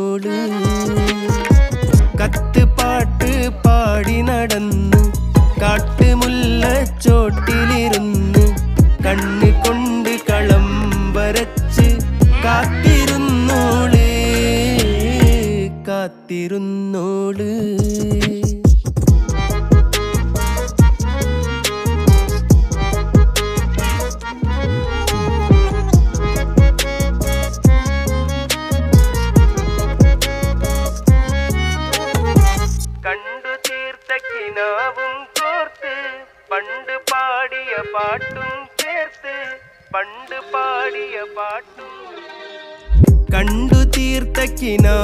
കാത്തിരുന്നോള് കത്തുപാട്ട് പാടി നടന്ന് കാട്ടുമുല്ലച്ചോട്ടിലിരുന്ന് കണ്ണ് കൊണ്ട് കളം വരച്ച് കാത്തിരുന്നോള് കാത്തിരുന്നോള് കണ്ടു തീർത്ത കിനാവും കോർത്ത് പണ്ട് പാടിയ പാട്ടും ചേർത്ത് പണ്ട് പാടിയ പാട്ടും കണ്ടു തീർത്ത കിനാ